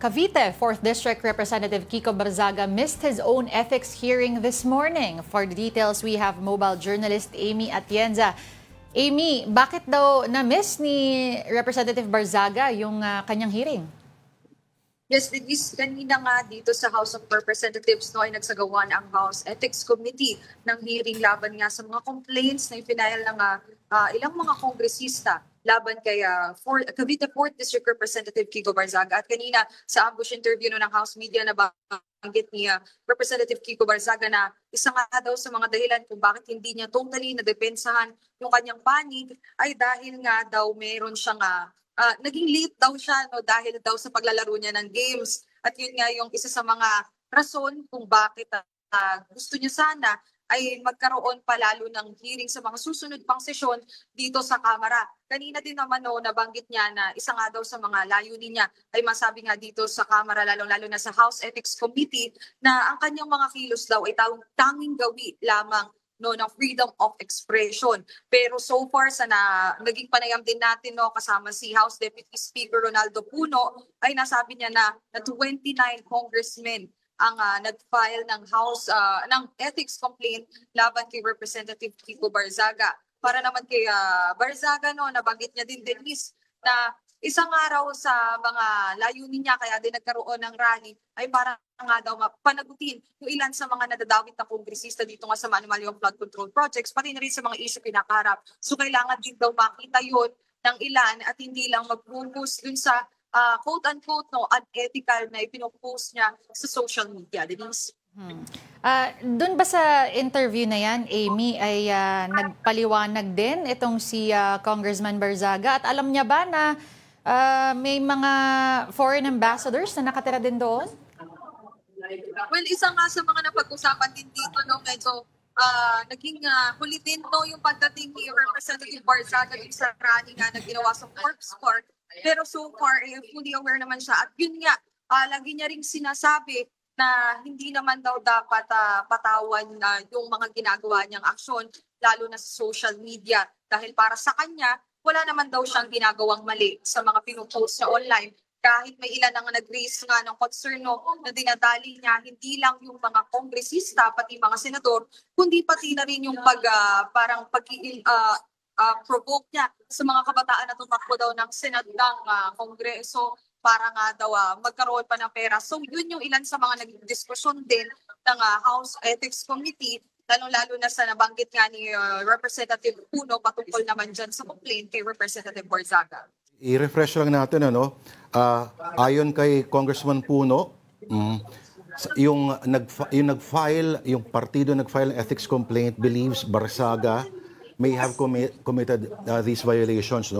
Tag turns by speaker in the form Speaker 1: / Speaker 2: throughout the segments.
Speaker 1: Cavite 4th District Representative Kiko Barzaga missed his own ethics hearing this morning. For the details, we have mobile journalist Amy Atienza. Amy, bakit daw na-miss ni Representative Barzaga yung kanyang hearing?
Speaker 2: Yes, Denise, kanina nga dito sa House of Representatives ay nagsagawa ang House Ethics Committee ng hearing laban nga sa mga complaints na ipinayal ng ilang mga kongresista laban kay Cavite 4th District Representative Kiko Barzaga. At kanina sa ambush interview ng House Media na banggit ni Representative Kiko Barzaga na isa nga daw sa mga dahilan kung bakit hindi niya totally nadepensahan yung kanyang panig ay dahil nga daw meron siyang naging late daw siya dahil daw sa paglalaro niya ng games. At yun nga yung isa sa mga rason kung bakit gusto niya sana ay magkaroon palalo ng hearing sa mga susunod pang sesyon dito sa Kamara. Kanina din naman nabanggit niya na isa nga daw sa mga layunin niya ay masabi nga dito sa Kamara, lalo na sa House Ethics Committee, na ang kanyang mga kilos daw ay tanging gawi lamang ng freedom of expression. Pero so far sa naging panayam din natin kasama si House Deputy Speaker Ronaldo Puno ay nasabi niya na 29 congressmen ang nag-file ng ng ethics complaint laban kay Representative Kiko Barzaga. Para naman kay Barzaga nabanggit niya din Denise na isang araw sa mga layunin niya kaya din nagkaroon ng rally ay para nga daw panagutin yung ilan sa mga nadadawit na kongresista dito nga sa Manumalyong Flood Control Projects, pati na rin sa mga issue kinakaharap. So kailangan din daw makita yun ng ilan at hindi lang mag-focus dun sa quote-unquote unethical na ipinopost niya sa social media. Denise?
Speaker 1: Doon ba sa interview na yan, Amy, ay nagpaliwanag din itong si Congressman Barzaga? At alam niya ba na may mga foreign ambassadors na nakatira din doon?
Speaker 2: Well, isa nga sa mga napag-usapan din dito, medyo naging huli din yung pagdating ni Representative Barzaga sa rally nga na ginawa sa Corpse Park. Pero so far, fully aware naman siya. At yun nga, lagi niya ring sinasabi na hindi naman daw dapat patawan yung mga ginagawa niyang aksyon, lalo na sa social media. Dahil para sa kanya, wala naman daw siyang ginagawang mali sa mga pinupost niya online. Kahit may ilan ang nag-raise nga ng concern na dinadali niya, hindi lang yung mga kongresista, pati mga senador, kundi pati na rin yung provoke niya sa mga kabataan na tumakbo daw ng Senado ng Kongreso para nga daw magkaroon pa ng pera. So yun yung ilan sa mga nagdiskusyon din ng House Ethics Committee, lalo na sa nabanggit nga ni Representative Puno patungkol naman dyan sa complaint kay Representative Barzaga.
Speaker 3: I-refresh lang natin, ayon kay Congressman Puno, yung nag-file, yung partido nag-file ng ethics complaint believes Barzaga may have committed these violations,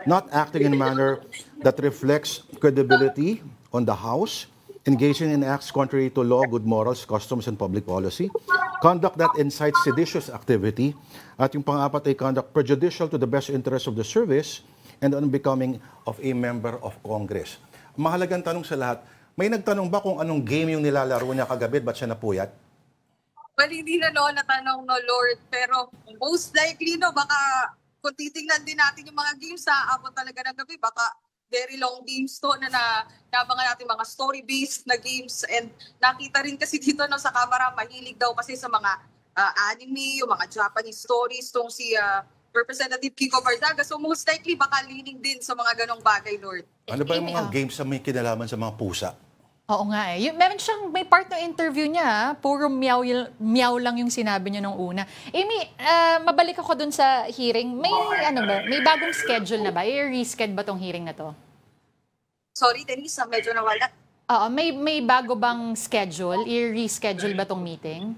Speaker 3: not acting in a manner that reflects credibility on the House, engaging in acts contrary to law, good morals, customs, and public policy, conduct that incites seditious activity, at yung pang-apat ay conduct prejudicial to the best interest of the service and unbecoming of a member of Congress. Mahalagang tanong sa lahat, may nagtanong ba kung anong game yung nilalaro niya kagabi, ba't siya napuyat?
Speaker 2: Well, hindi na natanong Lord, pero most likely baka kung titingnan din natin yung mga games abot talaga ng gabi, baka very long games na nabangan natin mga story-based na games. And nakita rin kasi dito sa Kamara, mahilig daw kasi sa mga anime, yung mga Japanese stories tong si Representative Kiko Barzaga. So most likely baka leaning din sa mga ganong bagay, Lord.
Speaker 3: Ano ba yung mga games na may kinalaman sa mga pusa?
Speaker 1: Oo nga meron may part ng interview niya, puro meow lang yung sinabi niya nung una. Amy, mabalik ako dun sa hearing. May bagong schedule na ba? I-reschedule ba tong hearing na to?
Speaker 2: Sorry, Denise, medyo nawala.
Speaker 1: Oo, may bago bang schedule? I-reschedule ba tong meeting?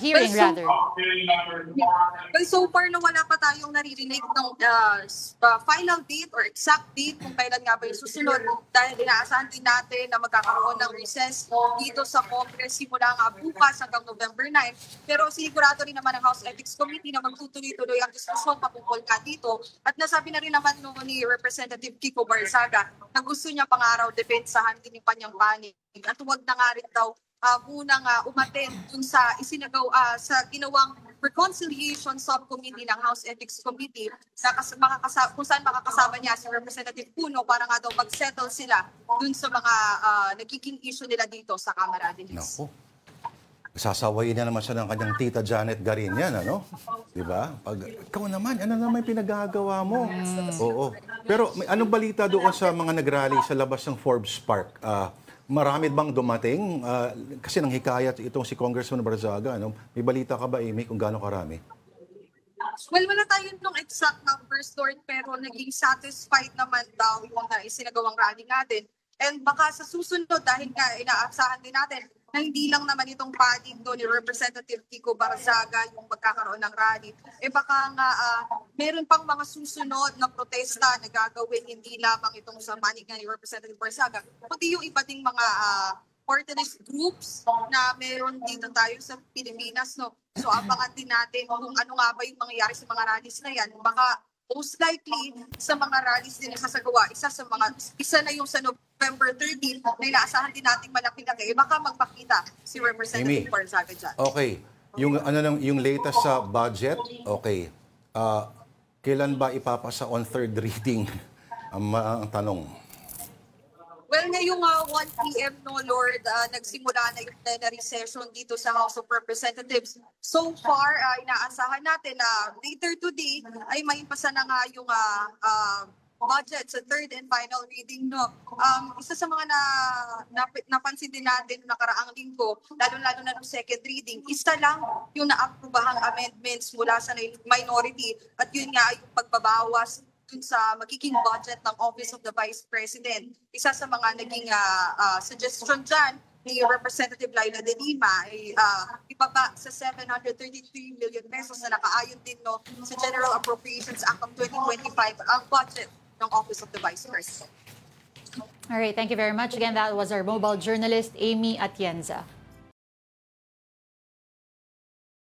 Speaker 1: Hearing rather.
Speaker 2: Well, so far wala pa tayong naririnig ng final date or exact date kung kailan nga ba yung susunod, dahil inaasahan din natin na magkakaroon ng recess dito sa Congress simula nga bukas hanggang November 9. Pero sigurado rin naman ng House Ethics Committee na magtutuloy-tuloy ang diskusyon patungkol ka dito. At nasabi na rin naman ni Representative Kiko Barzaga na gusto niya pang-araw depensahan din yung kanyang panig. At huwag na nga rin daw munang umattend dun sa ginawang Reconciliation Subcommittee ng House Ethics Committee na kung saan makakasama niya si Representative Puno para nga daw mag-settle sila dun sa mga nagiging issue nila dito sa Kamara.
Speaker 3: Naku. Sasawayin na naman siya ng kanyang tita Janet Garinian, ano? Di ba? Ikaw naman, ano naman yung pinagagawa mo? Oo. Pero may anong balita doon sa mga nagrally sa labas ng Forbes Park? Marami bang dumating? Kasi nang hikayat itong si Congressman Barzaga, ano? May balita ka ba, Amy, kung gaano karami?
Speaker 2: Well, wala tayo nung exact numbers, Lord, pero naging satisfied naman daw yung isinagawang rally natin. And baka sa susunod, dahil nga inaasahan din natin na hindi lang naman itong panig doon ni Representative Kiko Barzaga yung magkakaroon ng rally. Baka nga meron pang mga susunod na protesta na gagawin, hindi lamang itong sa panig nga ni Representative Barzaga, kundi yung iba ding mga organized groups na meron dito tayo sa Pilipinas. No? So abangan din natin kung ano nga ba yung mangyayari sa mga rallies na yan. Baka most likely sa mga rallies din na sasagawa, isa na yung sa November 13 na inaasahan din nating malaki-laki, baka magpakita si Representative Barzaga dyan.
Speaker 3: Okay. Yung latest sa budget, okay. Kailan ba ipapasa on third reading? Ang tanong.
Speaker 2: Well, ngayong 1 p.m. no, Lord, nagsimula na yung plenary session dito sa House of Representatives. So far, inaasahan natin na later today ay maipasa na nga yung budget sa third and final reading. No. Isa sa mga napansin din natin noong nakaraang linggo, lalo-lalo na noong second reading, isa lang yung naaprubahang amendments mula sa minority at yun nga yung pagbabawas dun sa magiging budget ng Office of the Vice President. Isa sa mga naging suggestion dyan ni Representative Laila de Lima ay ibaba sa 733 million pesos na nakaayon din no, sa General Appropriations Act of 2025 ang budget ng Office of the Vice President.
Speaker 1: All right, thank you very much. Again, that was our mobile journalist, Amy Atienza.